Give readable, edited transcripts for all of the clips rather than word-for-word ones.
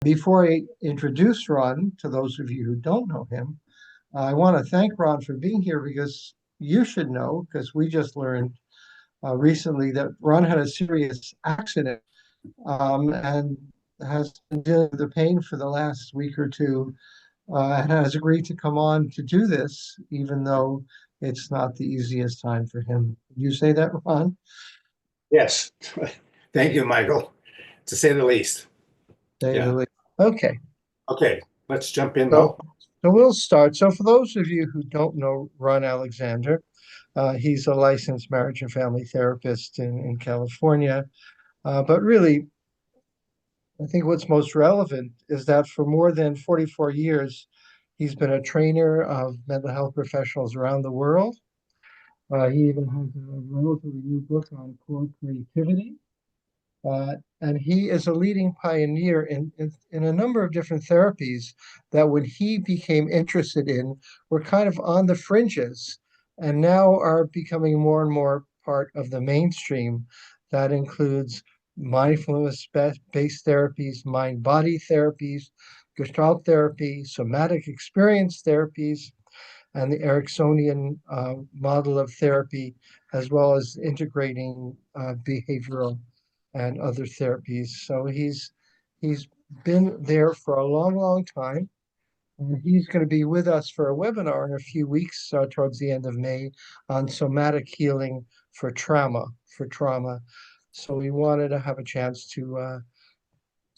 Before I introduce Ron to those of you who don't know him, I want to thank Ron for being here because you should know, because we just learned recently that Ron had a serious accident and has been dealing with the pain for the last week or two and has agreed to come on to do this, even though it's not the easiest time for him. You say that, Ron? Yes. Thank you, Michael, to say the least. Say the Yeah. least. Okay. Okay, let's jump in So, though. so we'll start. So for those of you who don't know Ron Alexander, he's a licensed marriage and family therapist in California. But really, I think what's most relevant is that for more than 44 years, he's been a trainer of mental health professionals around the world. He even has a relatively new book on core creativity. And he is a leading pioneer in a number of different therapies that when he became interested in were kind of on the fringes and now are becoming more and more part of the mainstream. That includes mindfulness-based therapies, mind-body therapies, gestalt therapy, somatic experience therapies, and the Ericksonian model of therapy, as well as integrating behavioral and other therapies. So he's been there for a long, long time. And he's going to be with us for a webinar in a few weeks, towards the end of May, on somatic healing for trauma. So we wanted to have a chance to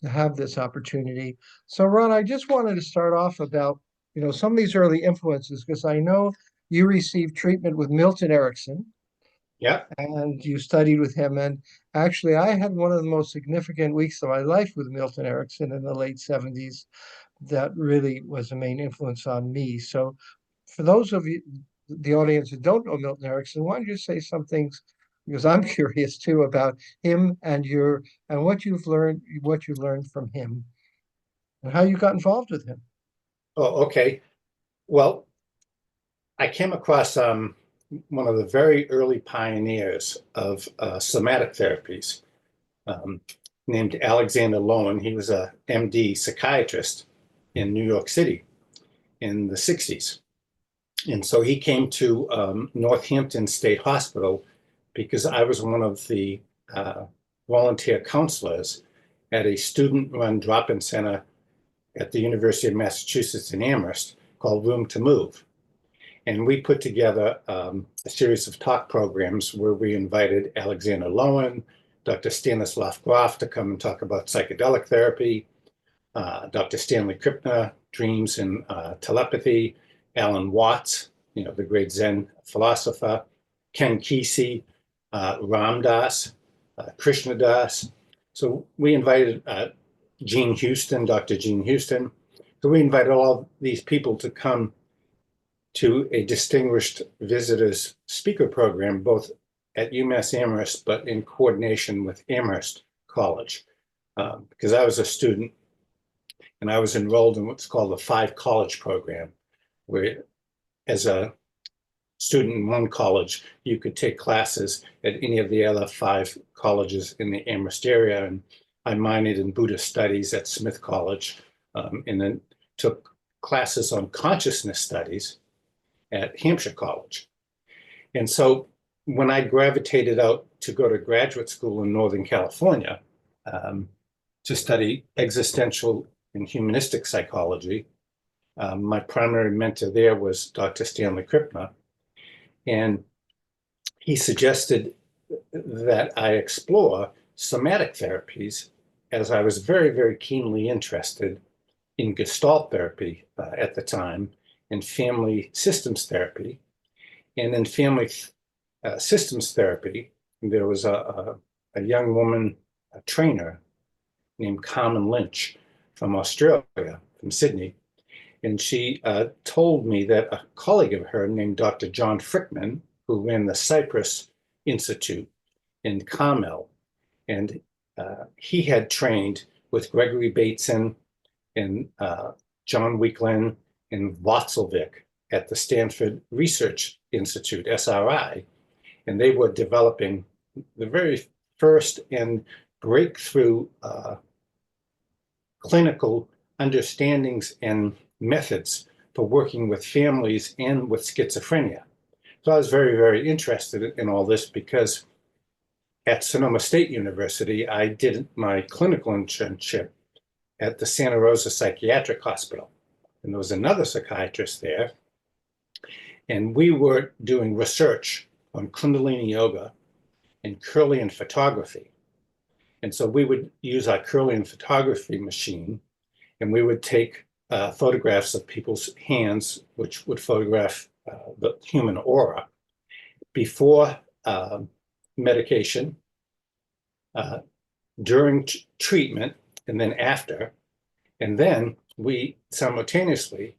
have this opportunity. So Ron, I just wanted to start off about, some of these early influences, because I know you received treatment with Milton Erickson Yeah. and you studied with him. And actually, I had one of the most significant weeks of my life with Milton Erickson in the late 70s. That really was a main influence on me. So, for those of you, the audience who don't know Milton Erickson, why don't you say some things? Because I'm curious too about him and what you learned from him, and how you got involved with him. Oh, okay. Well, I came across one of the very early pioneers of somatic therapies, um, named Alexander Lowen. He was a MD psychiatrist in New York City in the 60s. And so he came to Northampton State Hospital because I was one of the uh, volunteer counselors at a student-run drop-in center at the University of Massachusetts in Amherst called Room to Move. And we put together a series of talk programs where we invited Alexander Lowen, Dr. Stanislav Grof to come and talk about psychedelic therapy, Dr. Stanley Krippner, dreams and telepathy, Alan Watts, the great Zen philosopher, Ken Kesey, Ram Dass, Krishna Das. So we invited Gene Houston, Dr. Gene Houston. So we invited all these people to come to a distinguished visitors speaker program, both at UMass Amherst, but in coordination with Amherst College. Because I was a student and I was enrolled in what's called the 5 college program, where as a student in one college, you could take classes at any of the other 5 colleges in the Amherst area. And I minored in Buddhist studies at Smith College, and then took classes on consciousness studies at Hampshire College. And so when I gravitated out to go to graduate school in Northern California to study existential and humanistic psychology, my primary mentor there was Dr. Stanley Krippner. And he suggested that I explore somatic therapies, as I was very, very keenly interested in Gestalt therapy at the time, in family systems therapy. And in family systems therapy, there was a young woman, a trainer named Carmen Lynch from Australia, from Sydney. And she told me that a colleague of her named Dr. John Frickman, who ran the Cypress Institute in Carmel, and he had trained with Gregory Bateson and John Weeklin and Watzlawick at the Stanford Research Institute, SRI, and they were developing the very first and breakthrough clinical understandings and methods for working with families and with schizophrenia. So I was very, very interested in all this because at Sonoma State University, I did my clinical internship at the Santa Rosa Psychiatric Hospital. And there was another psychiatrist there, and we were doing research on Kundalini yoga and Kirlian photography. And so we would use our Kirlian photography machine, and we would take photographs of people's hands, which would photograph the human aura before medication, during treatment, and then after. And then we simultaneously,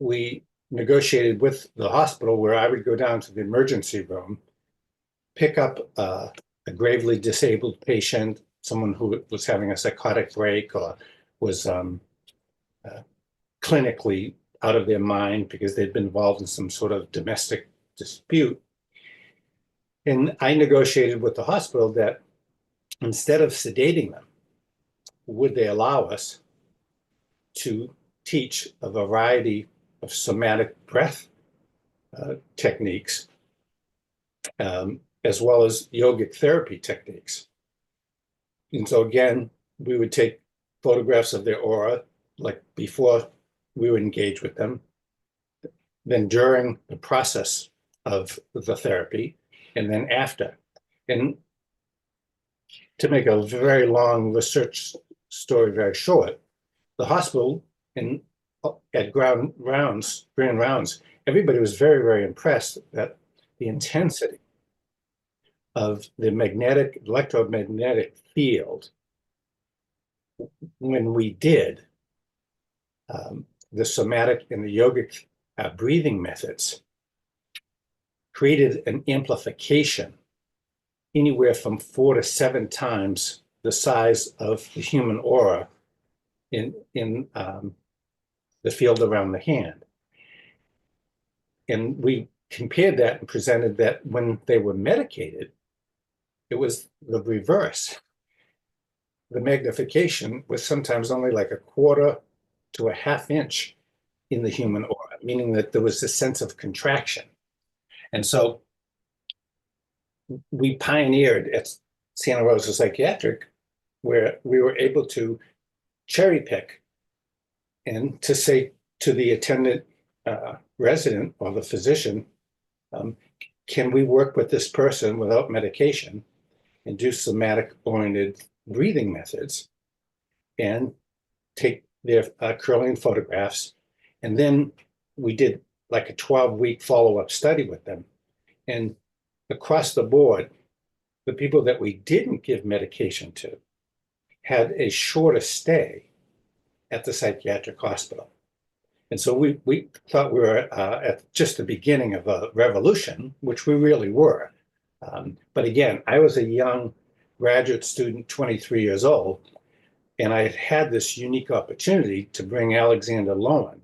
we negotiated with the hospital where I would go down to the emergency room, pick up a gravely disabled patient, someone who was having a psychotic break or was clinically out of their mind because they'd been involved in some sort of domestic dispute. And I negotiated with the hospital that instead of sedating them, would they allow us to teach a variety of somatic breath techniques, as well as yogic therapy techniques. And so again, we would take photographs of their aura, like before we would engage with them, then during the process of the therapy, and then after. And to make a very long research story very short, the hospital at grand rounds, everybody was very, very impressed that the intensity of the electromagnetic field when we did the somatic and the yogic breathing methods created an amplification anywhere from 4 to 7 times the size of the human aura in the field around the hand. And we compared that and presented that when they were medicated, it was the reverse. The magnification was sometimes only like 1/4 to 1/2 inch in the human aura, meaning that there was a sense of contraction. And so we pioneered at Santa Rosa Psychiatric, where we were able to cherry pick and to say to the attendant resident or the physician, can we work with this person without medication and do somatic-oriented breathing methods and take their Kirlian photographs. And then we did like a 12-week follow-up study with them. And across the board, the people that we didn't give medication to had a shorter stay at the psychiatric hospital. And so we thought we were at just the beginning of a revolution, which we really were. But again, I was a young graduate student, 23 years old, and I had this unique opportunity to bring Alexander Lowen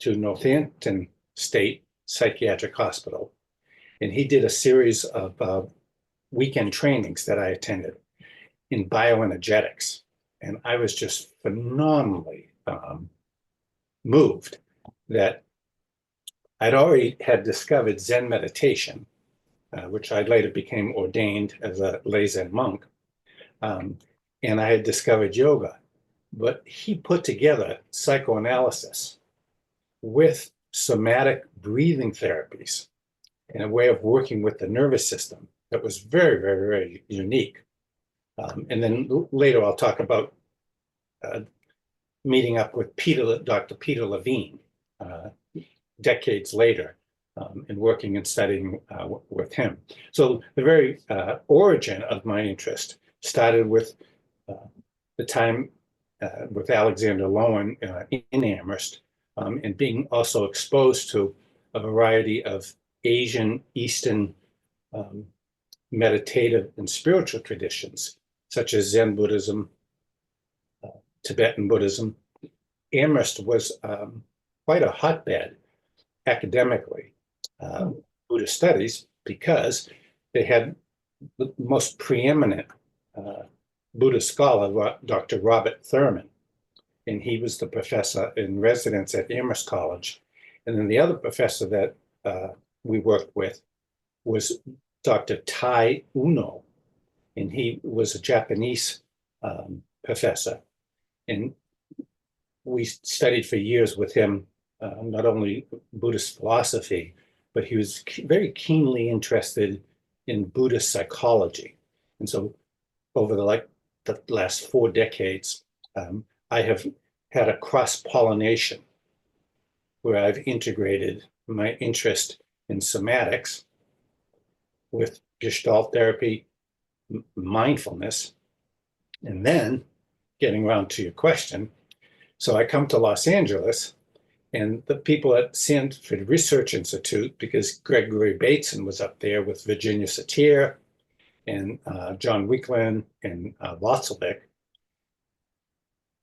to Northampton State Psychiatric Hospital. And he did a series of weekend trainings that I attended in bioenergetics. And I was just phenomenally moved that I'd already had discovered Zen meditation, which I later became ordained as a lay Zen monk. And I had discovered yoga, but he put together psychoanalysis with somatic breathing therapies and a way of working with the nervous system that was very, very, very unique. And then later I'll talk about meeting up with Dr. Peter Levine decades later and working and studying with him. So the very origin of my interest started with the time with Alexander Lowen in Amherst, and being also exposed to a variety of Asian, Eastern meditative and spiritual traditions, such as Zen Buddhism, Tibetan Buddhism. Amherst was quite a hotbed academically, Buddhist studies, because they had the most preeminent Buddhist scholar, Dr. Robert Thurman, and he was the professor in residence at Amherst College. And then the other professor that we worked with was Dr. Tai Uno, and he was a Japanese professor. And we studied for years with him, not only Buddhist philosophy, but he was very keenly interested in Buddhist psychology. And so over the last 4 decades, I have had a cross-pollination where I've integrated my interest in somatics with Gestalt therapy, mindfulness, and then getting around to your question. So I come to Los Angeles, and the people at Stanford Research Institute, because Gregory Bateson was up there with Virginia Satir and John Weekland and Watzlawick,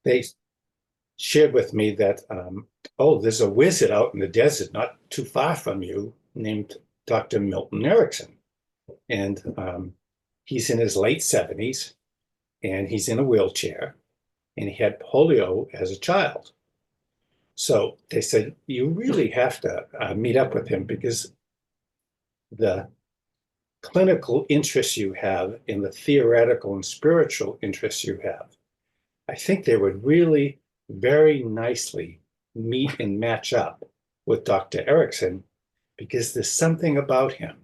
they shared with me that, oh, there's a wizard out in the desert not too far from you named Dr. Milton Erickson. And he's in his late 70s, and he's in a wheelchair, and he had polio as a child. So they said, you really have to meet up with him, because the clinical interests you have and the theoretical and spiritual interests you have, I think they would really very nicely meet and match up with Dr. Erickson, because there's something about him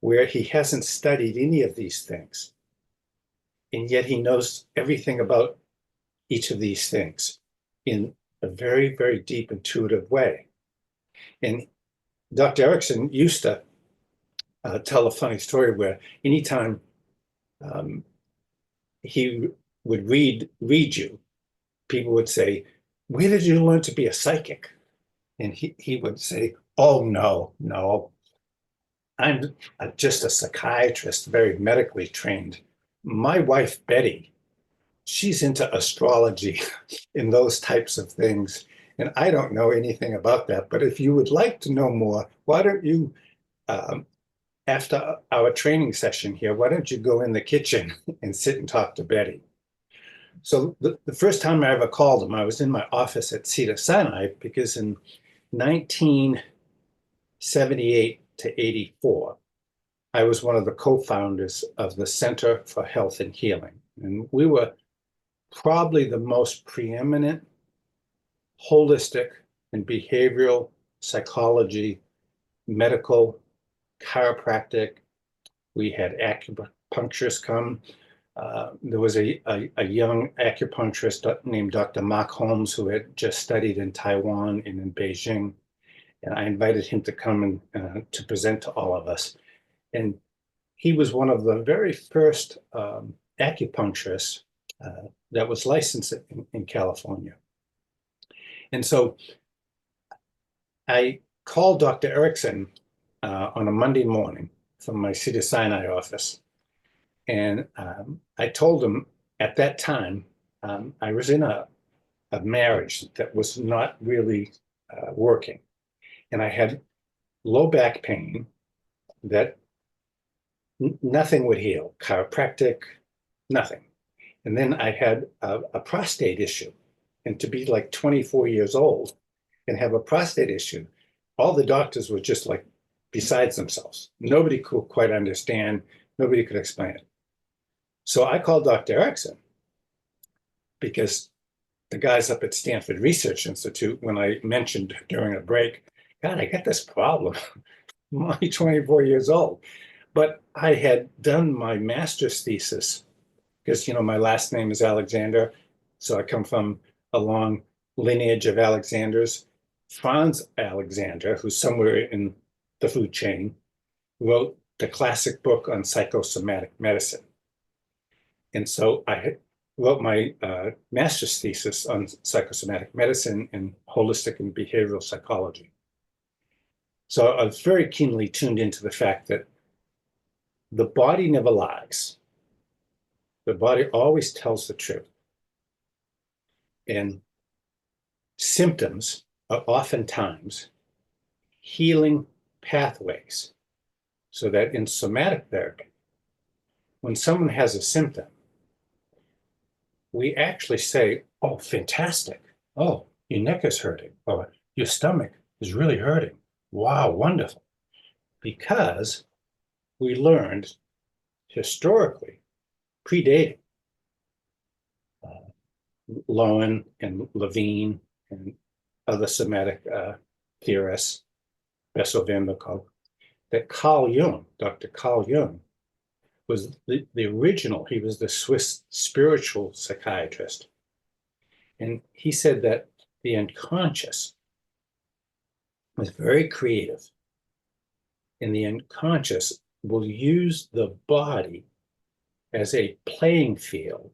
where he hasn't studied any of these things, and yet he knows everything about each of these things in a very, very deep, intuitive way. And Dr. Erickson used to tell a funny story where anytime he would read you, people would say, where did you learn to be a psychic? And he would say, oh, no, I'm just a psychiatrist, very medically trained. My wife, Betty, she's into astrology and those types of things. And I don't know anything about that. But if you would like to know more, why don't you, after our training session here, why don't you go in the kitchen and sit and talk to Betty? So the first time I ever called him, I was in my office at Cedars-Sinai, because in 1978 to 84, I was one of the co-founders of the Center for Health and Healing. And we were probably the most preeminent holistic and behavioral psychology, medical, chiropractic. We had acupuncturists come. There was a young acupuncturist named Dr. Mark Holmes, who had just studied in Taiwan and in Beijing. And I invited him to come and to present to all of us. And he was one of the very first acupuncturists that was licensed in California. And so I called Dr. Erickson on a Monday morning from my Cedars-Sinai office. And I told him at that time, I was in a marriage that was not really working. And I had low back pain that nothing would heal, chiropractic, nothing. And then I had a prostate issue. And to be like 24 years old and have a prostate issue, all the doctors were just like besides themselves. Nobody could quite understand. Nobody could explain it. So I called Dr. Erickson, because the guys up at Stanford Research Institute, when I mentioned during a break, God, I got this problem. I'm only 24 years old. But I had done my master's thesis, because, my last name is Alexander. So I come from a long lineage of Alexanders. Franz Alexander, who's somewhere in the food chain, wrote the classic book on psychosomatic medicine. And so I wrote my master's thesis on psychosomatic medicine and holistic and behavioral psychology. So I was very keenly tuned into the fact that the body never lies. The body always tells the truth. And symptoms are oftentimes healing pathways. So that in somatic therapy, when someone has a symptom, we actually say, oh, fantastic. Oh, your neck is hurting, or your stomach is really hurting. Wow, wonderful. Because we learned historically, predating Lowen and Levine and other somatic theorists, Bessel van der Kolk, that Carl Jung, Dr. Carl Jung, was the original. He was the Swiss spiritual psychiatrist. And he said that the unconscious was very creative. And the unconscious will use the body as a playing field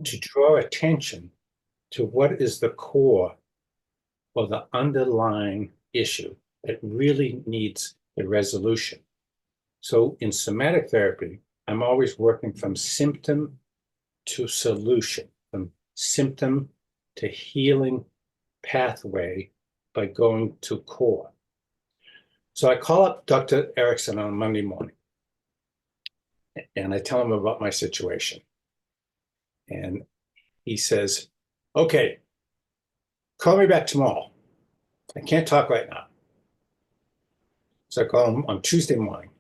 to draw attention to what is the core or the underlying issue that really needs a resolution. So in somatic therapy, I'm always working from symptom to solution, from symptom to healing pathway by going to core. So I call up Dr. Erickson on Monday morning and I tell him about my situation. And he says, okay, call me back tomorrow. I can't talk right now. So I call him on Tuesday morning,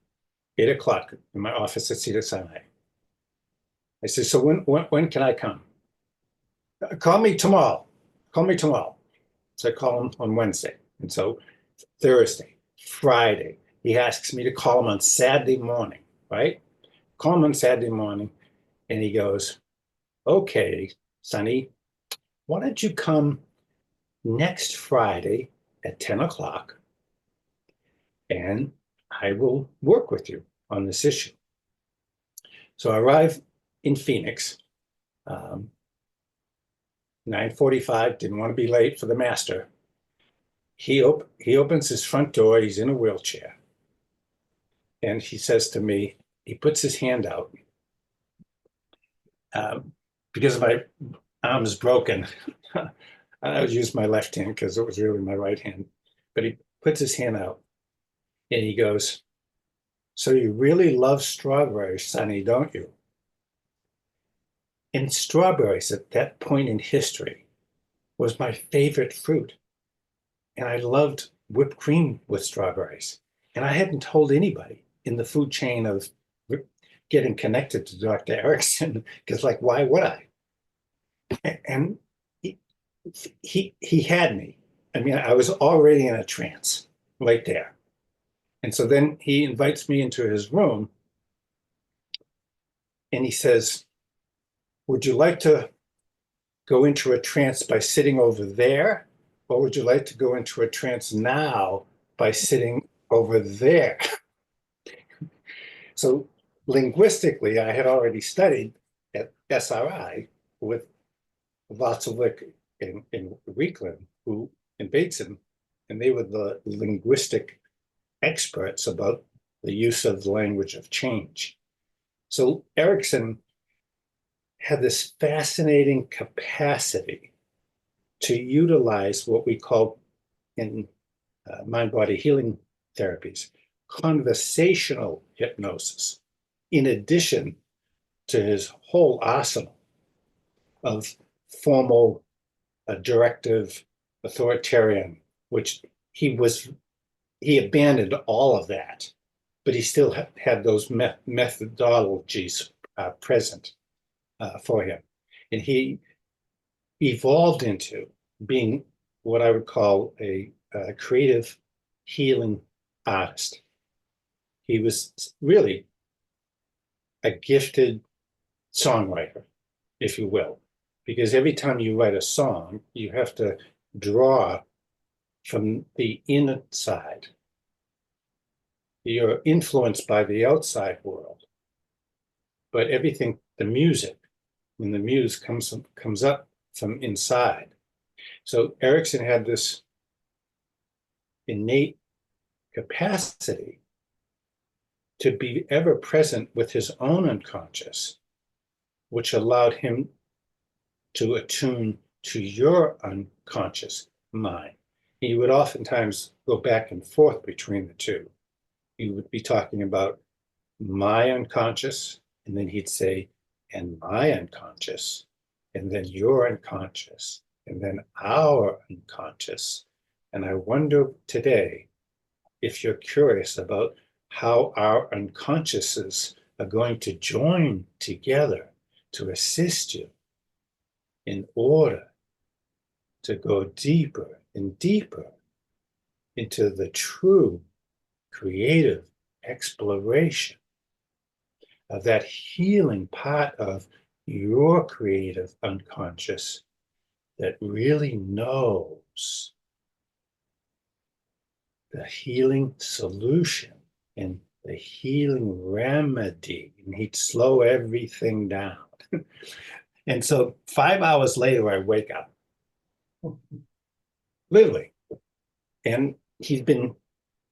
8 o'clock in my office at Cedar Sinai. I said, so when can I come? Call me tomorrow. Call me tomorrow. So I call him on Wednesday. And so Thursday, Friday, he asks me to call him on Saturday morning, right? Call him on Saturday morning. And he goes, okay, Sonny, why don't you come next Friday at 10 o'clock and I will work with you on this issue. So I arrive in Phoenix, 9:45, didn't want to be late for the master. He opens his front door, he's in a wheelchair. And he says to me, he puts his hand out. Because my arm is broken, I would use my left hand because it was really my right hand. But he puts his hand out and he goes, so you really love strawberries, Sonny, don't you? And strawberries at that point in history was my favorite fruit. And I loved whipped cream with strawberries. And I hadn't told anybody in the food chain of getting connected to Dr. Erickson, because like, why would I? And he had me. I mean, I was already in a trance right there. And so then he invites me into his room and he says, would you like to go into a trance by sitting over there? Or would you like to go into a trance now by sitting over there? So linguistically, I had already studied at SRI with Watzlawick and Rieklin, who and Bateson, and they were the linguistic experts about the use of the language of change. So Erickson had this fascinating capacity to utilize what we call in mind-body healing therapies, conversational hypnosis, in addition to his whole arsenal of formal, directive, authoritarian, which he abandoned all of that, but he still had those methodologies present for him. And he evolved into being what I would call a creative healing artist. He was really a gifted songwriter, if you will, because every time you write a song, you have to draw from the inside. You're influenced by the outside world, but everything, the music, when the muse comes up from inside. So Erickson had this innate capacity to be ever present with his own unconscious, which allowed him to attune to your unconscious mind. He would oftentimes go back and forth between the two. He would be talking about my unconscious, and then he'd say, and my unconscious, and then your unconscious, and then our unconscious. And I wonder today if you're curious about how our unconsciouses are going to join together to assist you in order to go deeper and deeper into the true creative exploration of that healing part of your creative unconscious that really knows the healing solution and the healing remedy. And he'd slow everything down. And so 5 hours later, I wake up, literally. And he'd been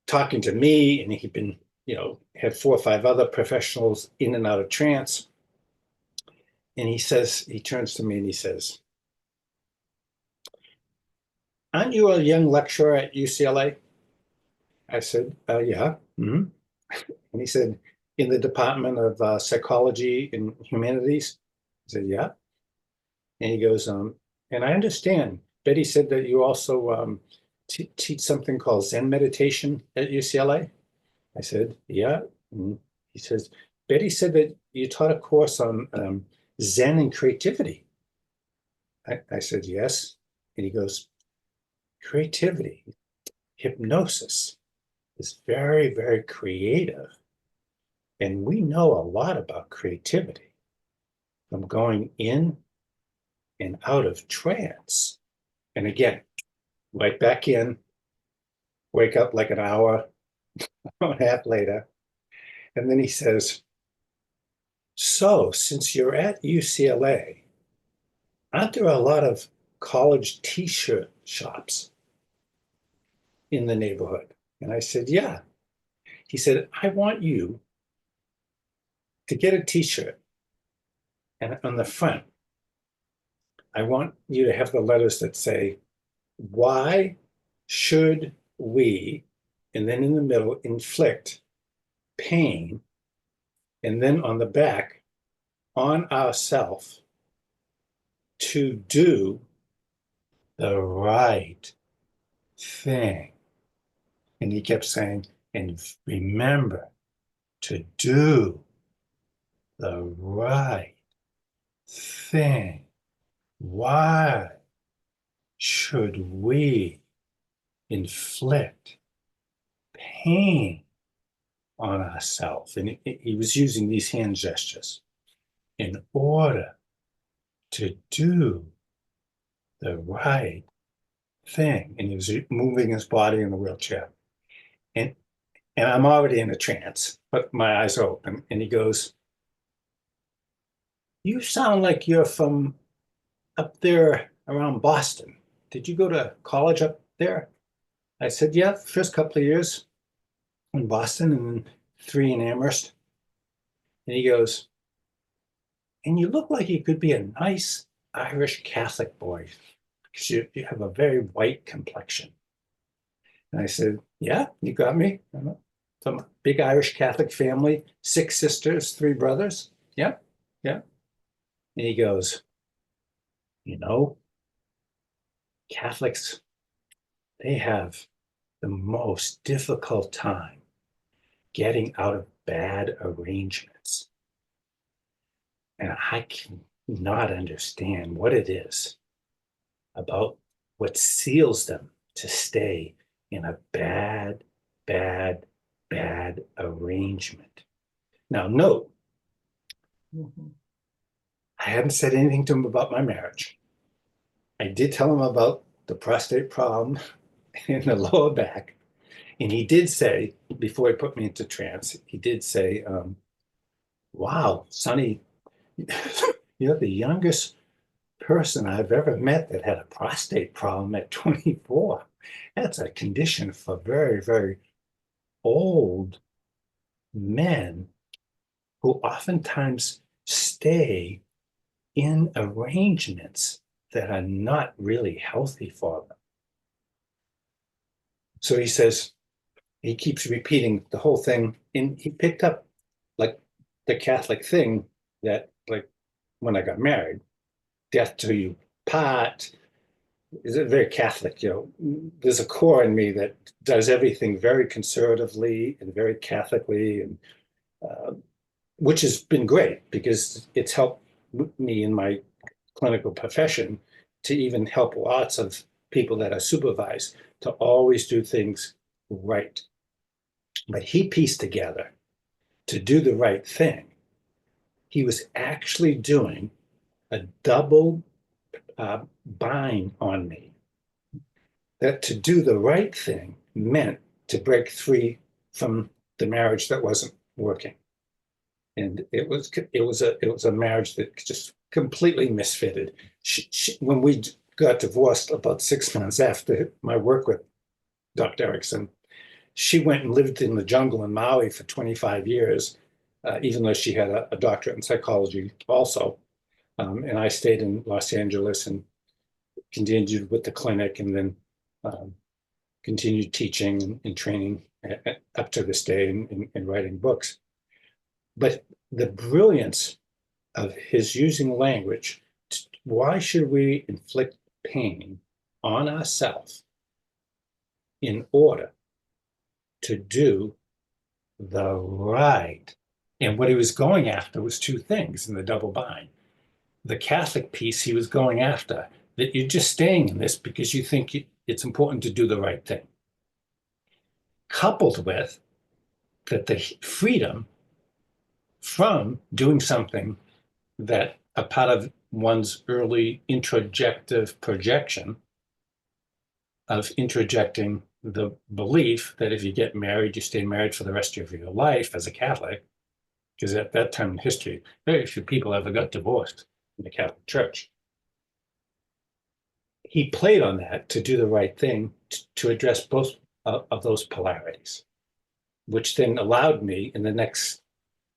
talking to me, and he'd been, had 4 or 5 other professionals in and out of trance. And he turns to me and he says, "Aren't you a young lecturer at UCLA?" I said, "Yeah." Mm-hmm. And he said, "In the Department of Psychology and Humanities?" I said, "Yeah." And he goes, "And I understand. Betty said that you also teach something called Zen meditation at UCLA?" I said, "Yeah." And he says, "Betty said that you taught a course on Zen and creativity." I said, "Yes." And he goes, "Creativity, hypnosis is very, very creative. And we know a lot about creativity from going in and out of trance." And again, right back in, wake up like an hour and a half later. And then he says, "So, since you're at UCLA, aren't there a lot of college t-shirt shops in the neighborhood?" And I said, "Yeah." He said, "I want you to get a t-shirt, and on the front, I want you to have the letters that say, 'Why should we,' and then in the middle, 'inflict pain,' and then on the back, 'on ourself to do the right thing.'" And he kept saying, "And remember to do the right thing. Why should we inflict pain on ourselves?" And he was using these hand gestures in order to do the right thing. And he was moving his body in the wheelchair. And and I'm already in a trance, but my eyes are open. And he goes, "You sound like you're from up there around Boston. Did you go to college up there?" I said, "Yeah, first couple of years in Boston and then 3 in Amherst." And he goes, "And you look like you could be a nice Irish Catholic boy because you have a very white complexion." And I said, "Yeah, you got me. I'm from a big Irish Catholic family, 6 sisters, 3 brothers. Yeah, yeah." And he goes, "You know, Catholics, they have the most difficult time getting out of bad arrangements. And I cannot understand what it is about what seals them to stay in a bad, bad, bad arrangement." Now, note, Mhm. I haven't said anything to him about my marriage. I did tell him about the prostate problem in the lower back. And he did say, before he put me into trance, he did say, "Wow, Sonny, you're the youngest person I've ever met that had a prostate problem at 24. That's a condition for very, very old men who oftentimes stay in arrangements that are not really healthy for them." So he says, he keeps repeating the whole thing, and he picked up like the Catholic thing that like when I got married. Death to you part is very Catholic. There's a core in me that does everything very conservatively and very Catholically, and uh, which has been great because it's helped me in my clinical profession to even help lots of people that I supervise to always do things right. But he pieced together to do the right thing. He was actually doing a double bind on me. That to do the right thing meant to break free from the marriage that wasn't working. And it was a marriage that just completely misfitted. When we got divorced about 6 months after my work with Dr. Erickson, she went and lived in the jungle in Maui for 25 years, even though she had a doctorate in psychology also. And I stayed in Los Angeles and continued with the clinic, and then um, continued teaching and training up to this day in writing books. But the brilliance of his using language, why should we inflict pain on ourselves in order to do the right? And what he was going after was two things in the double bind. The Catholic piece he was going after, that you're just staying in this because you think it's important to do the right thing, coupled with that the freedom from doing something that a part of one's early introjective projection of introjecting the belief that if you get married, you stay married for the rest of your life as a Catholic, because at that time in history, very few people ever got divorced in the Catholic Church. He played on that to do the right thing, to address both of those polarities, which then allowed me in the next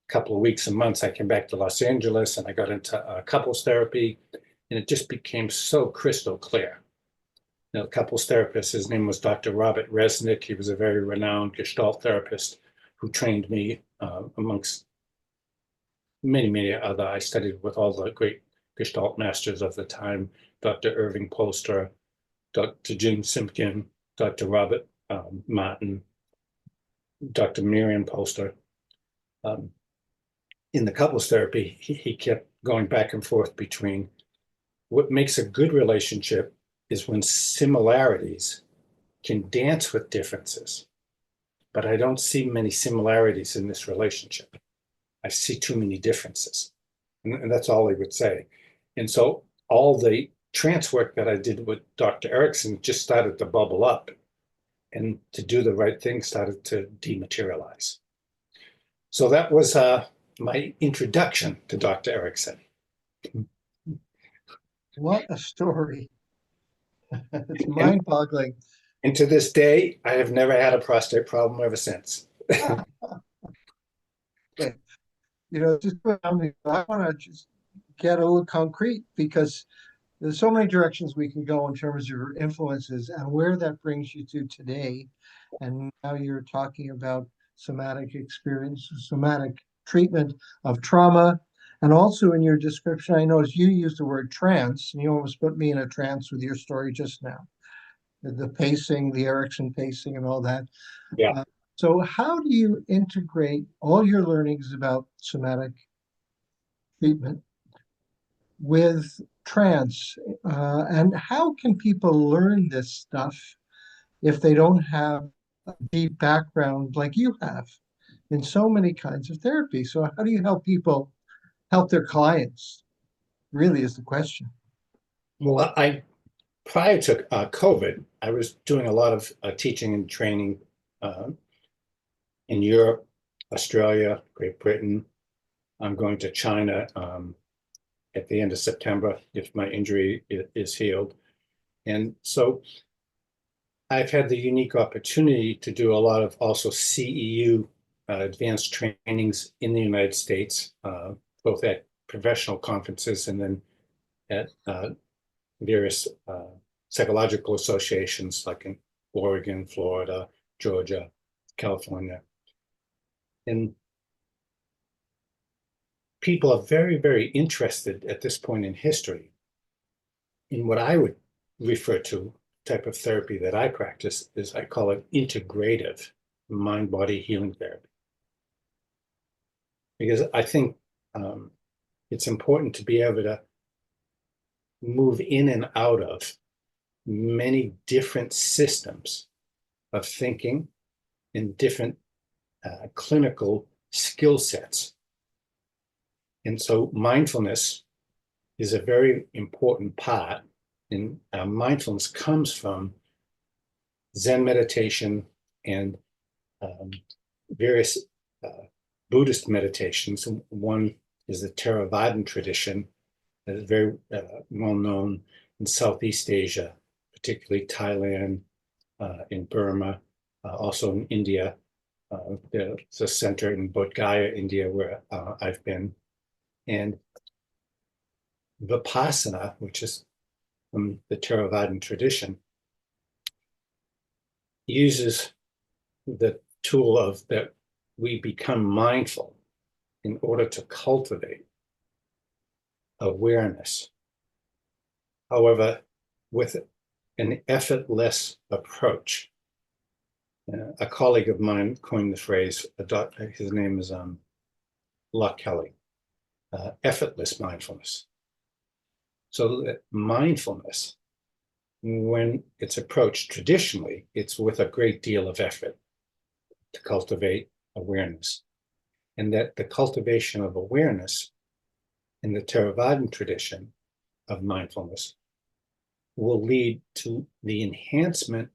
couple of weeks and months, I came back to Los Angeles and I got into couples therapy, and it just became so crystal clear. Couples therapist, his name was Dr. Robert Resnick. He was a very renowned Gestalt therapist who trained me amongst many other. I studied with all the great Gestalt masters of the time, Dr. Irving Polster, Dr. Jim Simpkin, Dr. Robert Martin, Dr. Miriam Polster. In the couples therapy, he kept going back and forth between what makes a good relationship is when similarities can dance with differences. But I don't see many similarities in this relationship. I see too many differences. And that's all he would say. And so all the trance work that I did with Dr. Erickson just started to bubble up, and to do the right thing started to dematerialize. So that was my introduction to Dr. Erickson. What a story. It's mind-boggling. And to this day, I have never had a prostate problem ever since. Just I want to just get a little concrete, because there's so many directions we can go in terms of your influences and where that brings you to today. And now you're talking about somatic experience, somatic treatment of trauma. And also in your description, I noticed you used the word trance, and you almost put me in a trance with your story just now. The pacing, the Erickson pacing, and all that. Yeah. So how do you integrate all your learnings about somatic treatment with trance? And how can people learn this stuff if they don't have a deep background like you have in so many kinds of therapy? So how do you help people help their clients? Really is the question. Well, prior to COVID, I was doing a lot of teaching and training uh, in Europe, Australia, Great Britain. I'm going to China at the end of September if my injury is healed. And so I've had the unique opportunity to do a lot of also CEU advanced trainings in the United States, both at professional conferences and then at various psychological associations like in Oregon, Florida, Georgia, California. And people are very, very interested at this point in history in what I would refer to type of therapy that I practice is I call it integrative mind-body healing therapy. Because I think it's important to be able to move in and out of many different systems of thinking and different clinical skill sets. And so mindfulness is a very important part. And mindfulness comes from Zen meditation and various Buddhist meditations. One is the Theravadan tradition that is very well known in Southeast Asia, particularly Thailand, in Burma, also in India. There's a center in Bodh Gaya, India, where I've been. And Vipassana, which is from the Theravadan tradition, uses the tool of that we become mindful in order to cultivate awareness. However, with an effortless approach. A colleague of mine coined the phrase, his name is Locke Kelly, effortless mindfulness. So that mindfulness, when it's approached traditionally, it's with a great deal of effort to cultivate awareness. And that the cultivation of awareness in the Theravadan tradition of mindfulness will lead to the enhancement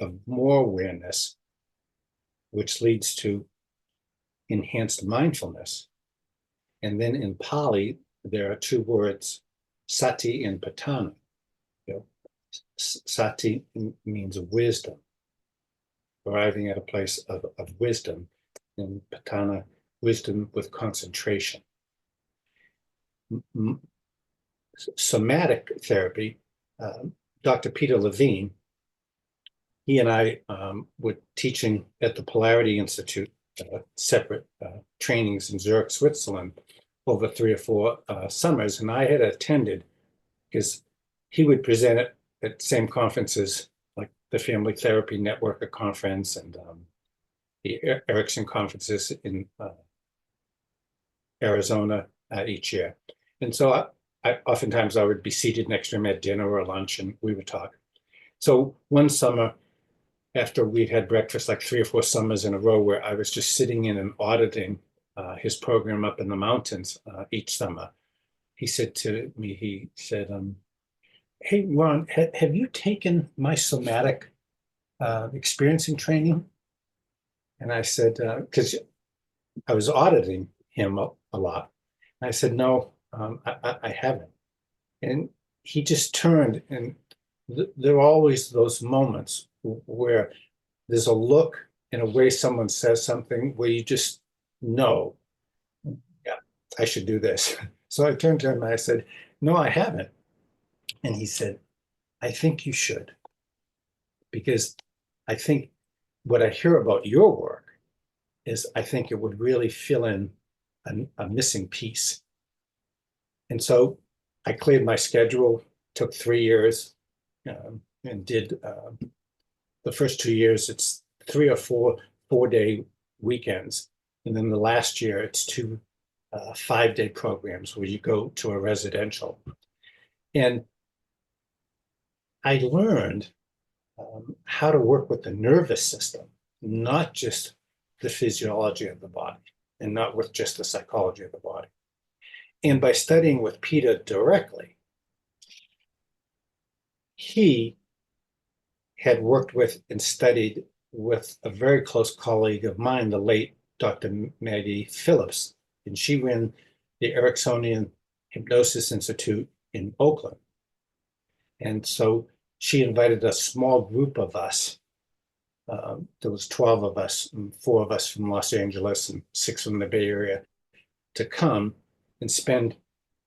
of more awareness, which leads to enhanced mindfulness. And then in Pali, there are two words, sati and patana. You know, sati means wisdom, arriving at a place of wisdom, and patana, wisdom with concentration. Somatic therapy, Dr. Peter Levine, he and I were teaching at the Polarity Institute, separate trainings in Zurich, Switzerland, over 3 or 4 summers. And I had attended because he would present at same conferences like the Family Therapy Network conference and the Erickson conferences in Arizona each year. And so oftentimes I would be seated next to him at dinner or lunch and we would talk. So one summer, after we'd had breakfast like 3 or 4 summers in a row where I was just sitting in and auditing his program up in the mountains each summer, he said to me, he said, hey, Ron, have you taken my somatic experiencing training? And I said, because I was auditing him a lot. And I said, no, I haven't. And he just turned, and there are always those moments where there's a look in a way someone says something where you just know, yeah, I should do this. So I turned to him and I said, no, I haven't. And he said, I think you should, because I think what I hear about your work is I think it would really fill in a missing piece. And so I cleared my schedule, took 3 years, and did the first 2 years, it's 3 or 4 4-day weekends. And then the last year, it's 2 5-day programs where you go to a residential. And I learned how to work with the nervous system, not just the physiology of the body and not with just the psychology of the body. And by studying with Peter directly, he had worked with and studied with a very close colleague of mine, the late Dr. Maggie Phillips, and she ran the Ericksonian Hypnosis Institute in Oakland. And so she invited a small group of us. There was 12 of us, and 4 of us from Los Angeles and 6 from the Bay Area, to come and spend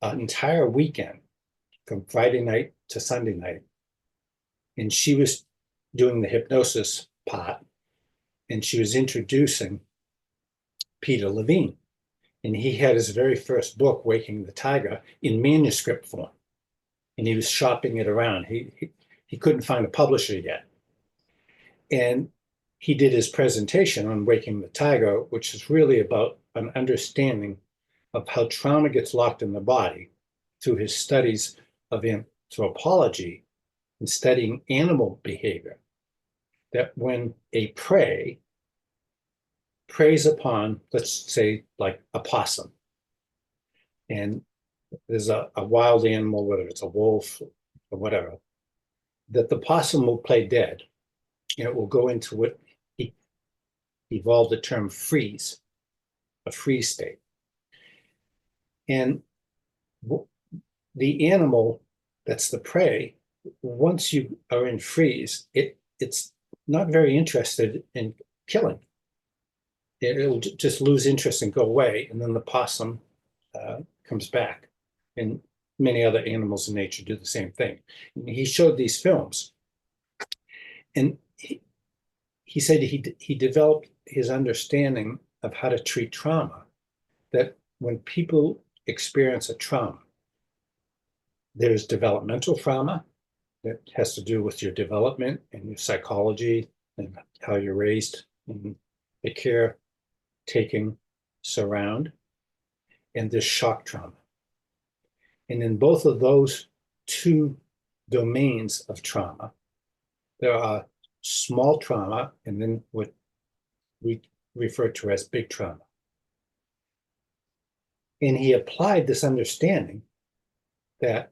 an entire weekend from Friday night to Sunday night. And she was doing the hypnosis part, and she was introducing Peter Levine. And he had his very first book, Waking the Tiger, in manuscript form. And he was shopping it around. He couldn't find a publisher yet. And he did his presentation on Waking the Tiger, which is really about an understanding of how trauma gets locked in the body through his studies of anthropology and studying animal behavior. That when a prey preys upon, let's say, like a possum, and there's a wild animal, whether it's a wolf or whatever, that the possum will play dead, and it will go into what he evolved the term freeze, a freeze state. And the animal that's the prey, once you are in freeze, it's not very interested in killing. It'll just lose interest and go away, and then the possum comes back. And many other animals in nature do the same thing. And he showed these films, and he said he developed his understanding of how to treat trauma, that when people experience a trauma, there's developmental trauma that has to do with your development and your psychology and how you're raised and the care taking surround, and there's shock trauma. And in both of those two domains of trauma, there are small trauma and then what we refer to as big trauma. And he applied this understanding that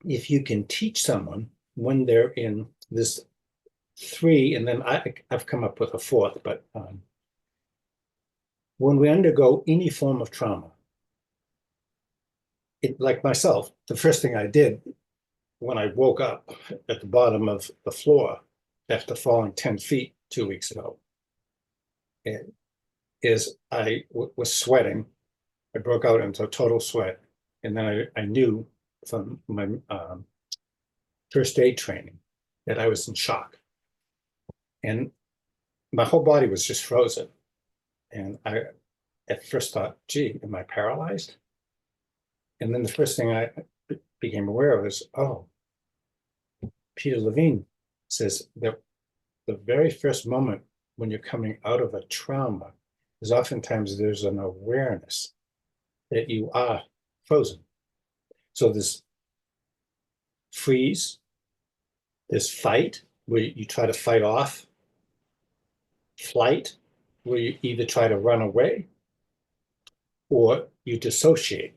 if you can teach someone when they're in this three, and then I've come up with a fourth, but when we undergo any form of trauma, like myself, the first thing I did when I woke up at the bottom of the floor after falling 10 feet 2 weeks ago is I was sweating. I broke out into a total sweat. And then I knew from my first aid training that I was in shock. And my whole body was just frozen. And I at first thought, gee, am I paralyzed? And then the first thing I became aware of is, oh, Peter Levine says that the very first moment when you're coming out of a trauma is oftentimes there's an awareness that you are frozen. So there's freeze, there's fight, where you try to fight off, flight, where you either try to run away or you dissociate.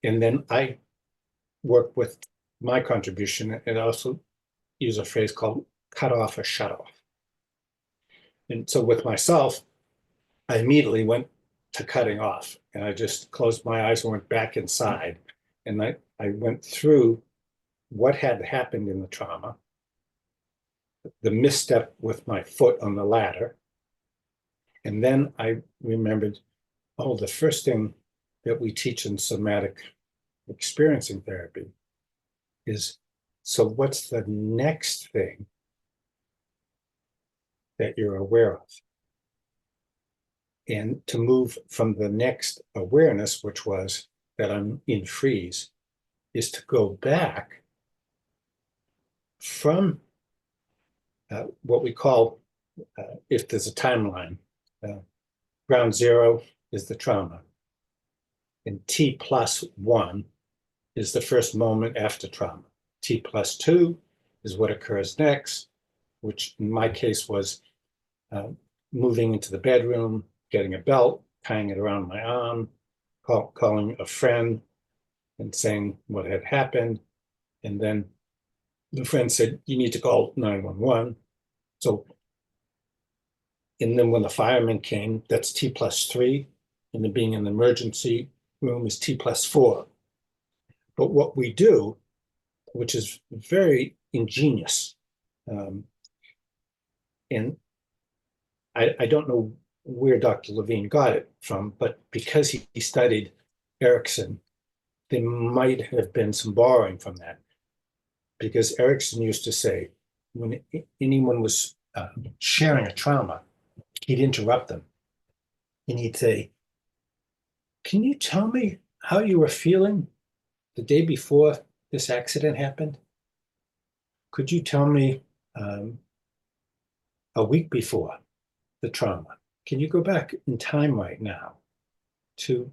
And then I work with my contribution and also use a phrase called cut off or shut off. And so with myself, I immediately went to cutting off, and I just closed my eyes and went back inside. And I went through what had happened in the trauma, the misstep with my foot on the ladder. And then I remembered, oh, the first thing that we teach in somatic experiencing therapy is, so what's the next thing that you're aware of? And to move from the next awareness, which was that I'm in freeze, is to go back from what we call, if there's a timeline, ground zero is the trauma, and T+1 is the first moment after trauma. T+2 is what occurs next, which in my case was moving into the bedroom, getting a belt, tying it around my arm, calling a friend and saying what had happened. And then the friend said, you need to call 911. So, and then when the firemen came, that's T+3. And then being in the emergency room is T+4. But what we do, which is very ingenious, and I don't know where Dr. Levine got it from, but because he studied Erickson, there might have been some borrowing from that. Because Erickson used to say, when anyone was sharing a trauma, he'd interrupt them. And he'd say, Can you tell me how you were feeling the day before this accident happened? Could you tell me um, a week before the trauma? Can you go back in time right now to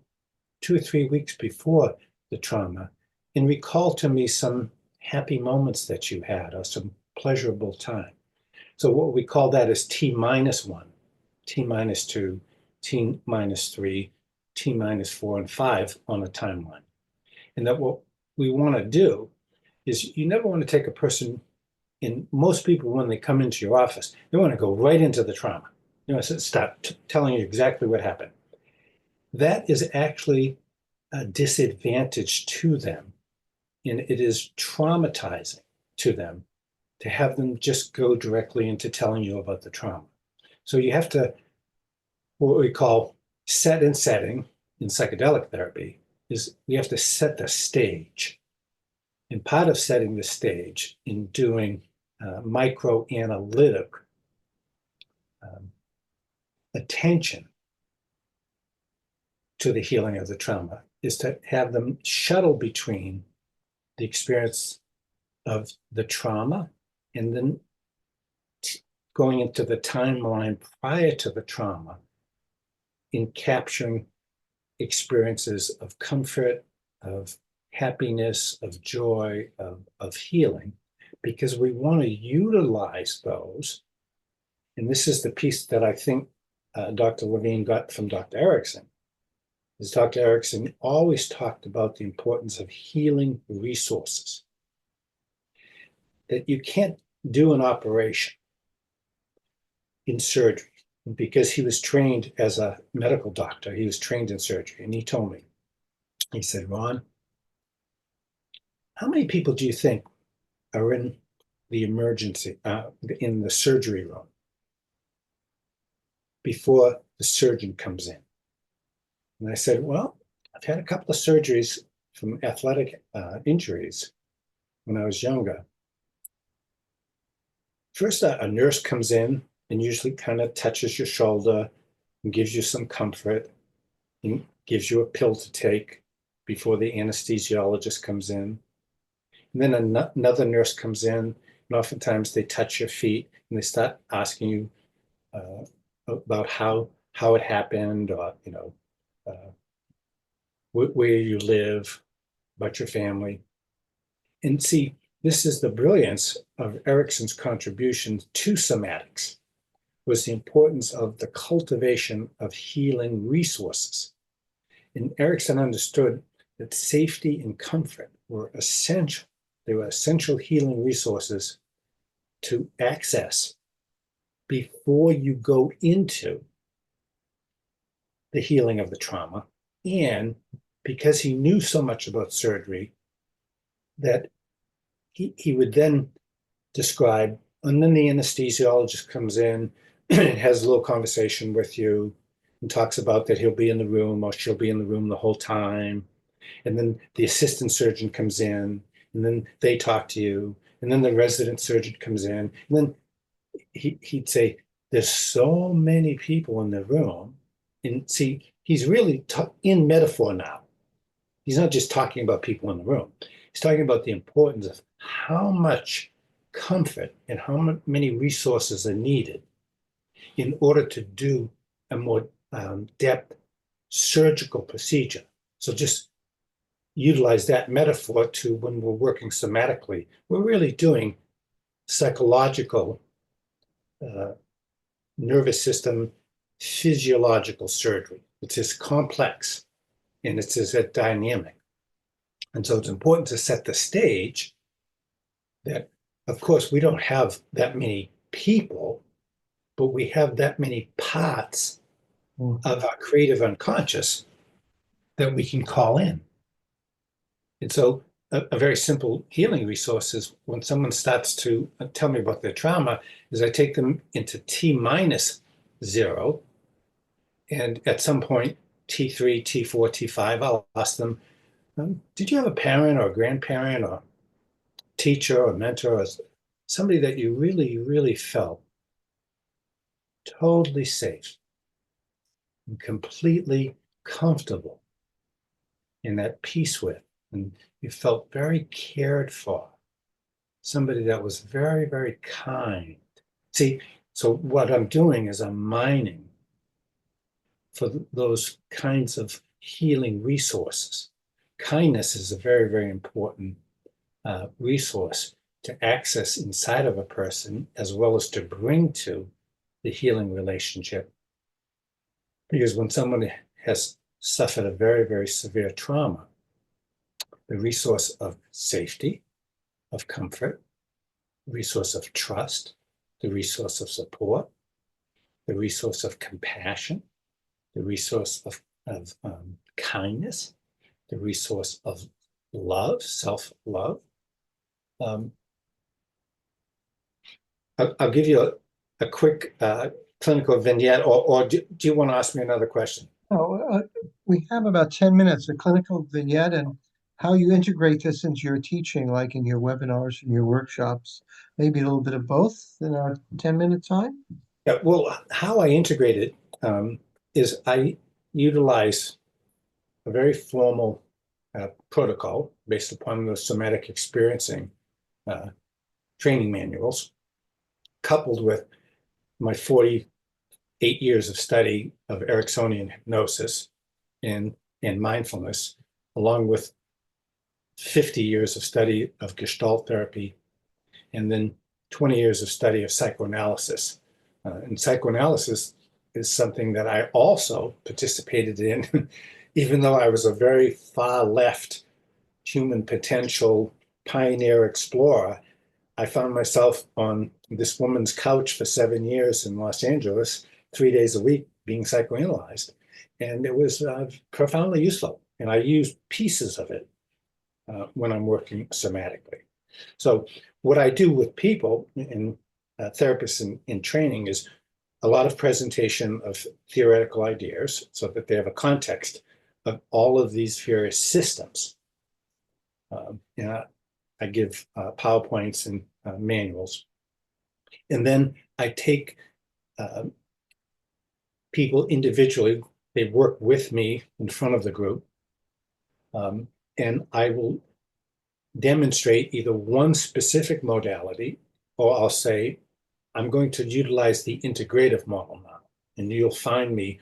2 or 3 weeks before the trauma and recall to me some happy moments that you had or some pleasurable time? So what we call that is T-1, T-2, T-3, T-4, and 5 on a timeline. And that what we want to do is you never want to take a person in. Most people, when they come into your office, they want to go right into the trauma. You know, so start telling you exactly what happened. That is actually a disadvantage to them, and it is traumatizing to them to have them just go directly into telling you about the trauma. So you have to, what we call set and setting in psychedelic therapy, is we have to set the stage. And part of setting the stage in doing micro-analytic um, attention to the healing of the trauma is to have them shuttle between the experience of the trauma and then going into the timeline prior to the trauma in capturing experiences of comfort, of happiness, of joy, of healing, because we want to utilize those. And this is the piece that I think Dr. Levine got from Dr. Erickson, is Dr. Erickson always talked about the importance of healing resources, that you can't do an operation in surgery because he was trained as a medical doctor. He was trained in surgery. And he told me, he said, Ron, how many people do you think are in the emergency, in the surgery room before the surgeon comes in? And I said, well, I've had a couple of surgeries from athletic injuries when I was younger. First, a nurse comes in and usually kind of touches your shoulder and gives you some comfort and gives you a pill to take before the anesthesiologist comes in. And then another nurse comes in, and oftentimes they touch your feet and they start asking you about how it happened, or uh, where you live, about your family. And see, this is the brilliance of Erickson's contribution to somatics, was the importance of the cultivation of healing resources. And Erickson understood that safety and comfort were essential. They were essential healing resources to access before you go into the healing of the trauma. And because he knew so much about surgery, that he would then describe, and then the anesthesiologist comes in and has a little conversation with you and talks about that he'll be in the room or she'll be in the room the whole time. And then the assistant surgeon comes in, and then they talk to you, and then the resident surgeon comes in, and then he'd say, there's so many people in the room. And see, he's really in metaphor now. He's not just talking about people in the room. He's talking about the importance of how much comfort and how many resources are needed in order to do a more depth surgical procedure. So just utilize that metaphor to when we're working somatically, we're really doing psychological, nervous system, physiological surgery. It's as complex and it's as dynamic. And so it's important to set the stage that, of course, we don't have that many people, but we have that many parts of our creative unconscious that we can call in. And so a very simple healing resource is when someone starts to tell me about their trauma, is I take them into T-0. And at some point, T3, T4, T5, I'll ask them, did you have a parent or a grandparent or teacher or mentor or somebody that you really, really felt totally safe and completely comfortable and at peace with, and you felt very cared for, somebody that was very, very kind. See, so what I'm doing is I'm mining for those kinds of healing resources. Kindness is a very, very important resource to access inside of a person as well as to bring to the healing relationship. Because when someone has suffered a very, very severe trauma, the resource of safety, of comfort, the resource of trust, the resource of support, the resource of compassion, the resource of kindness, the resource of love, self-love. Um, I'll give you a quick clinical vignette, or do you want to ask me another question? Oh, we have about 10 minutes, a clinical vignette, and how you integrate this into your teaching, like in your webinars and your workshops. Maybe a little bit of both in our 10-minute time. Yeah, well, how I integrate it is I utilize a very formal protocol based upon the somatic experiencing uh, training manuals, coupled with my 48 years of study of Ericksonian hypnosis and mindfulness, along with 50 years of study of Gestalt therapy, and then 20 years of study of psychoanalysis. And psychoanalysis is something that I also participated in, even though I was a very far left human potential pioneer explorer. I found myself on this woman's couch for 7 years in Los Angeles, 3 days a week, being psychoanalyzed. And it was profoundly useful. And I used pieces of it when I'm working somatically. So what I do with people and therapists in training is a lot of presentation of theoretical ideas so that they have a context of all of these various systems. I give PowerPoints and manuals. And then I take people individually, they work with me in front of the group, and I will demonstrate either one specific modality, or I'll say, I'm going to utilize the integrative model now. And you'll find me,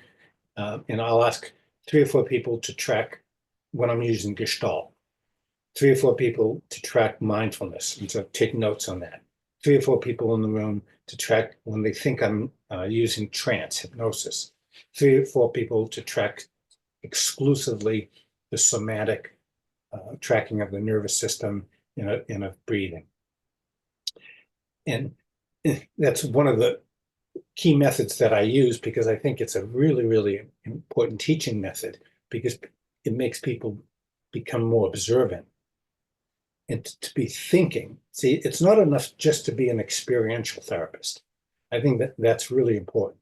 and I'll ask 3 or 4 people to track when I'm using Gestalt, 3 or 4 people to track mindfulness and to take notes on that, 3 or 4 people in the room to track when they think I'm using trance hypnosis, 3 or 4 people to track exclusively the somatic tracking of the nervous system in a breathing. And that's one of the key methods that I use because I think it's a really, really important teaching method because it makes people become more observant and to be thinking. See, it's not enough just to be an experiential therapist. I think that that's really important.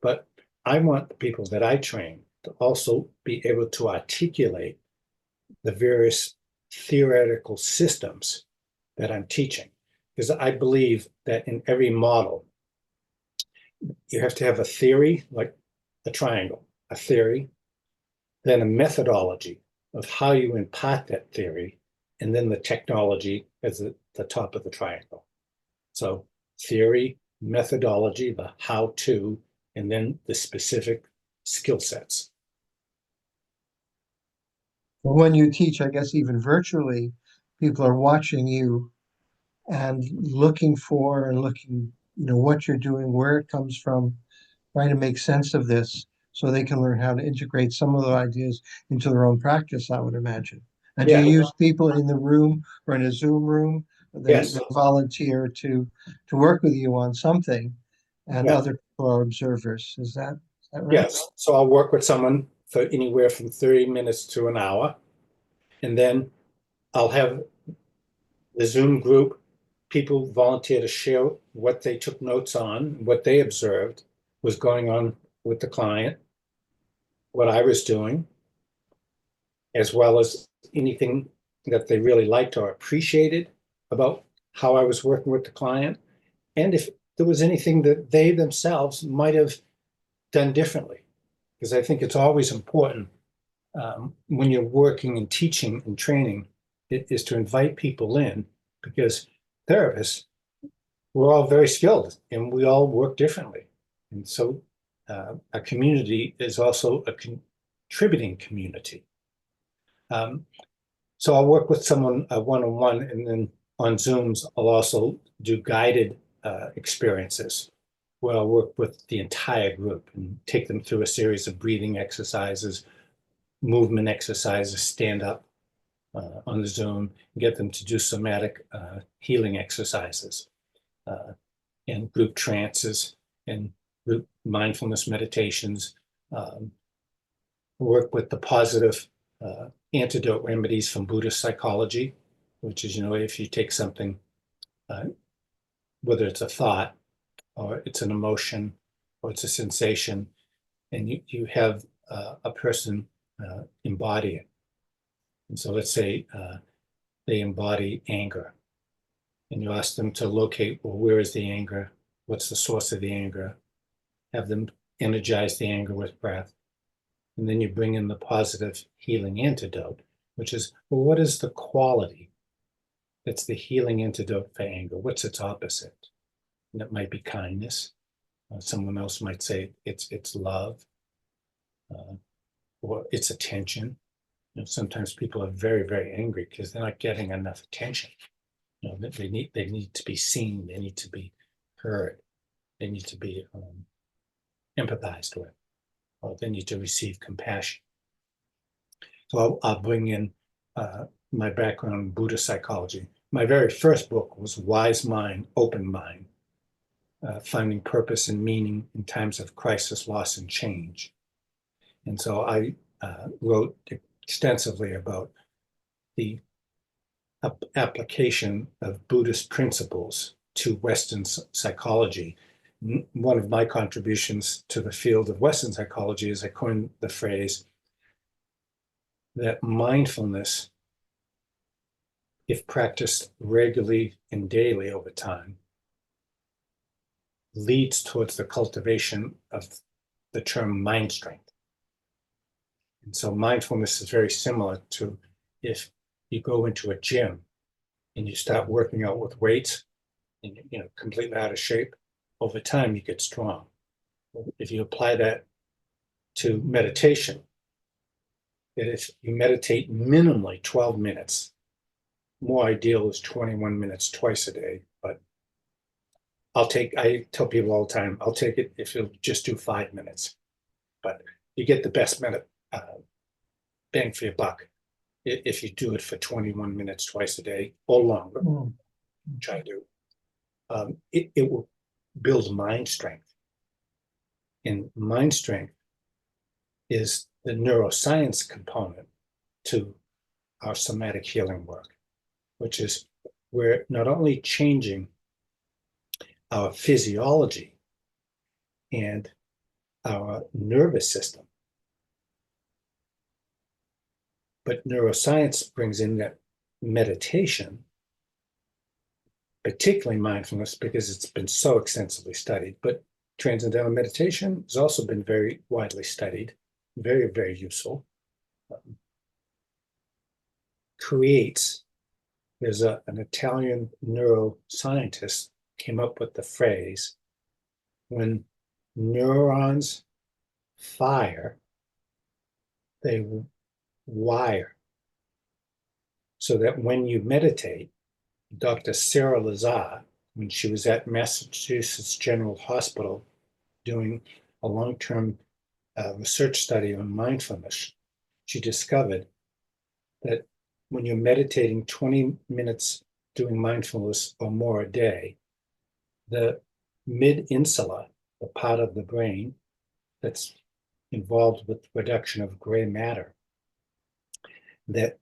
But I want the people that I train to also be able to articulate the various theoretical systems that I'm teaching. Because I believe that in every model, you have to have a theory, like a triangle, a theory, then a methodology of how you impart that theory, and then the technology as the top of the triangle. So theory, methodology, the how-to, and then the specific skill sets. When you teach, I guess even virtually, people are watching you and looking for and looking, what you're doing, where it comes from, trying to make sense of this so they can learn how to integrate some of the ideas into their own practice, I would imagine. And do Yeah. you use people in the room or in a Zoom room? They Yes. volunteer to work with you on something, and Yeah. other people are observers. Is that right? Yes. So I'll work with someone for anywhere from 30 minutes to an hour. And then I'll have the Zoom group, people volunteer to share what they took notes on, what they observed was going on with the client, what I was doing, as well as anything that they really liked or appreciated about how I was working with the client. And if there was anything that they themselves might have done differently, because I think it's always important when you're working and teaching and training, it is to invite people in, because therapists, we're all very skilled and we all work differently. And so a community is also a contributing community. So I'll work with someone one-on-one, and then on Zooms, I'll also do guided experiences where I'll work with the entire group and take them through a series of breathing exercises, movement exercises, stand up on the Zoom, and get them to do somatic healing exercises and group trances and group mindfulness meditations, work with the positive antidote remedies from Buddhist psychology, which is, if you take something, whether it's a thought or it's an emotion or it's a sensation, and you have a person embody it. And so let's say they embody anger, and you ask them to locate, well, where is the anger? What's the source of the anger? Have them energize the anger with breath. And then you bring in the positive healing antidote, which is, well, what is the quality that's the healing antidote for anger? What's its opposite? And it might be kindness. Someone else might say it's love, or it's attention. Sometimes people are very, very angry because they're not getting enough attention. They need to be seen. They need to be heard. They need to be empathized with. Or they need to receive compassion. So I'll bring in my background in Buddhist psychology. My very first book was Wise Mind, Open Mind, Finding Purpose and Meaning in Times of Crisis, Loss, and Change. And so I wrote extensively about the application of Buddhist principles to Western psychology. One of my contributions to the field of Western psychology is I coined the phrase that mindfulness, if practiced regularly and daily over time, leads towards the cultivation of the term mind strength. And so mindfulness is very similar to if you go into a gym and you start working out with weights and completely out of shape, over time you get strong. If you apply that to meditation, that if you meditate minimally 12 minutes, more ideal is 21 minutes twice a day, but I tell people all the time, I'll take it if you'll just do 5 minutes, but you get the best bang for your buck if you do it for 21 minutes twice a day or longer. Try to do. It will build mind strength. And mind strength is the neuroscience component to our somatic healing work, which is we're not only changing our physiology and our nervous system, but neuroscience brings in that meditation, particularly mindfulness, because it's been so extensively studied, but transcendental meditation has also been very widely studied, very, very useful. There's an Italian neuroscientist came up with the phrase, when neurons fire, they wire. So that when you meditate, Dr. Sarah Lazar, when she was at Massachusetts General Hospital doing a long-term research study on mindfulness, she discovered that when you're meditating 20 minutes doing mindfulness or more a day, the mid-insula, the part of the brain that's involved with reduction of gray matter, that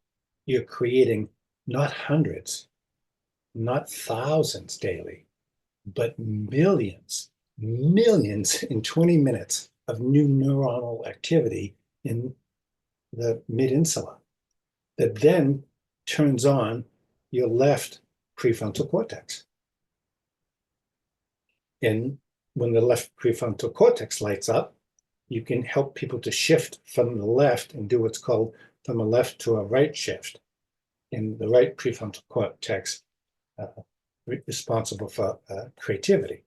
you're creating not hundreds, not thousands daily, but millions in 20 minutes of new neuronal activity in the mid-insula that then turns on your left prefrontal cortex. And when the left prefrontal cortex lights up, you can help people to shift from the left and do what's called from a left to a right shift in the right prefrontal cortex, uh, responsible for creativity,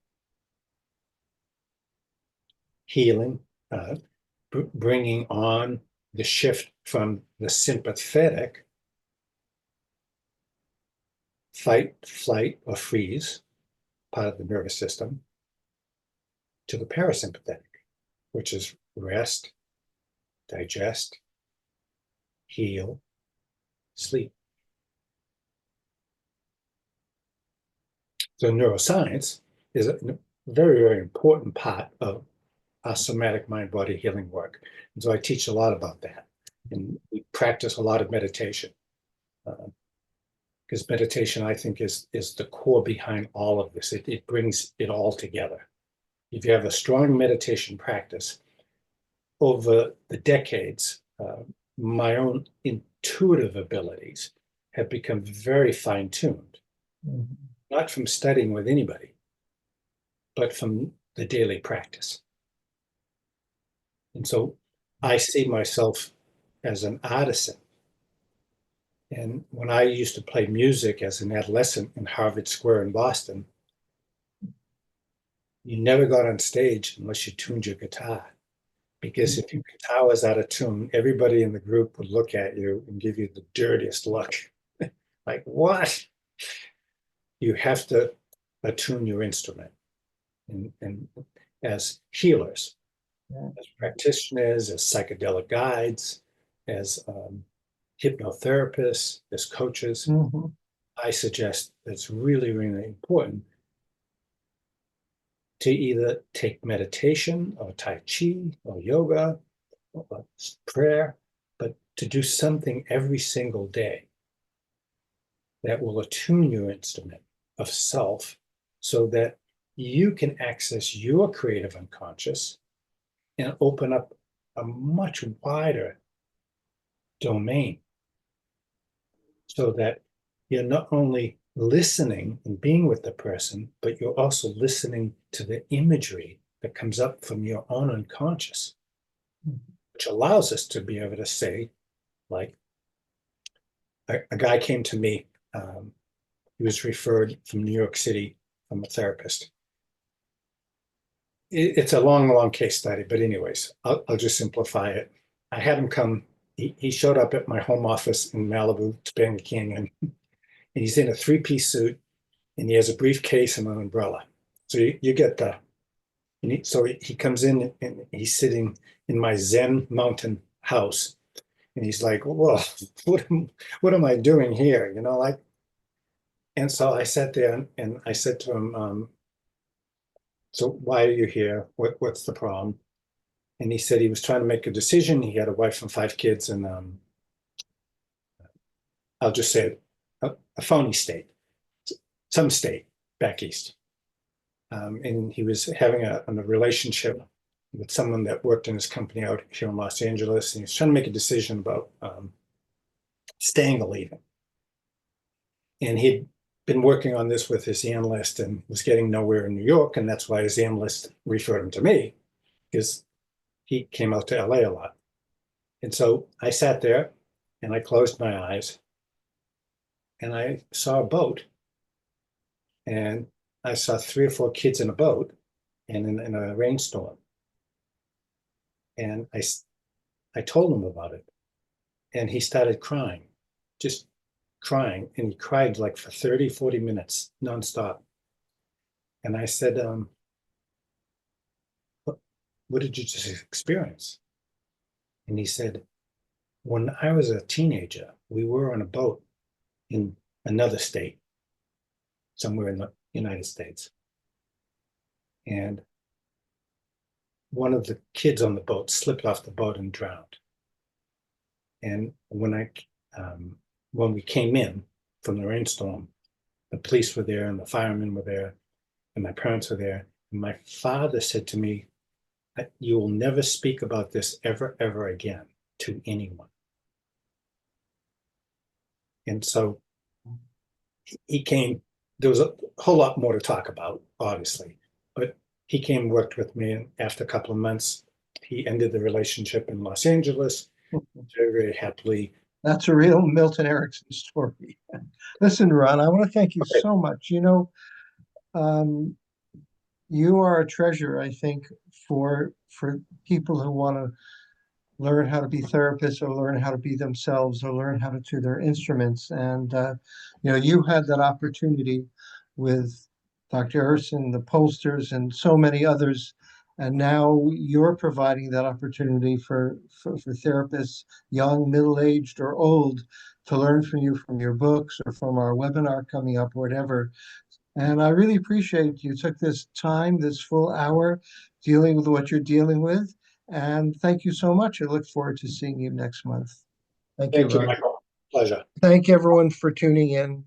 healing, bringing on the shift from the sympathetic fight, flight, or freeze part of the nervous system to the parasympathetic, which is rest, digest, heal, sleep. So neuroscience is a very, very important part of our somatic mind-body healing work. And so I teach a lot about that. And we practice a lot of meditation. Because meditation, I think, is the core behind all of this. It brings it all together. If you have a strong meditation practice, over the decades, my own intuitive abilities have become very fine-tuned, not from studying with anybody, but from the daily practice. And so I see myself as an artisan. And when I used to play music as an adolescent in Harvard Square in Boston, you never got on stage unless you tuned your guitar. Because if your guitar was out of tune, everybody in the group would look at you and give you the dirtiest look. Like, what? You have to attune your instrument. And as healers, as practitioners, as psychedelic guides, as hypnotherapists, as coaches, I suggest it's really, really important to either take meditation or Tai Chi or yoga or prayer, but to do something every single day that will attune your instrument of self so that you can access your creative unconscious and open up a much wider domain so that you're not only listening and being with the person, but you're also listening to the imagery that comes up from your own unconscious, which allows us to be able to say, like, a guy came to me, he was referred from New York City from a therapist. It's a long, long case study, but anyways, I'll just simplify it. I had him come, he showed up at my home office in Malibu, Topanga Canyon, and he's in a three-piece suit, and he has a briefcase and an umbrella. So you get the, so he comes in and he's sitting in my Zen mountain house, and he's like, well, what am I doing here? You know, like, and so I sat there and I said to him, so why are you here? What's the problem? And he said he was trying to make a decision. He had a wife and 5 kids, and I'll just say a phony state, some state back east. And he was having a relationship with someone that worked in his company out here in Los Angeles. And he was trying to make a decision about staying or leaving. And he'd been working on this with his analyst and was getting nowhere in New York. And that's why his analyst referred him to me, because he came out to LA a lot. And so I sat there and I closed my eyes and I saw a boat, and I saw 3 or 4 kids in a boat and in a rainstorm. And I told him about it, and he started crying, just crying. And he cried like for 30, 40 minutes nonstop. And I said, what did you just experience? And he said, when I was a teenager, we were on a boat in another state, somewhere in the United States. And one of the kids on the boat slipped off the boat and drowned. And when we came in from the rainstorm, the police were there and the firemen were there and my parents were there. And my father said to me, you will never speak about this ever, ever again to anyone. And so he came, there was a whole lot more to talk about, obviously, but he came and worked with me, and after a couple of months, he ended the relationship in Los Angeles very, very happily. That's a real Milton Erickson story. Listen, Ron, I want to thank you Okay, so much. Um, you are a treasure, I think, for people who want to learn how to be therapists or learn how to be themselves or learn how to do their instruments. And you had that opportunity with Dr. Erson, the pollsters, and so many others. And now you're providing that opportunity for therapists, young, middle-aged, or old, to learn from you from your books or from our webinar coming up, whatever. And I really appreciate you took this time, this full hour, dealing with what you're dealing with. And thank you so much. I look forward to seeing you next month. Thank you, thank you, Ron. Michael. Pleasure. Thank everyone for tuning in.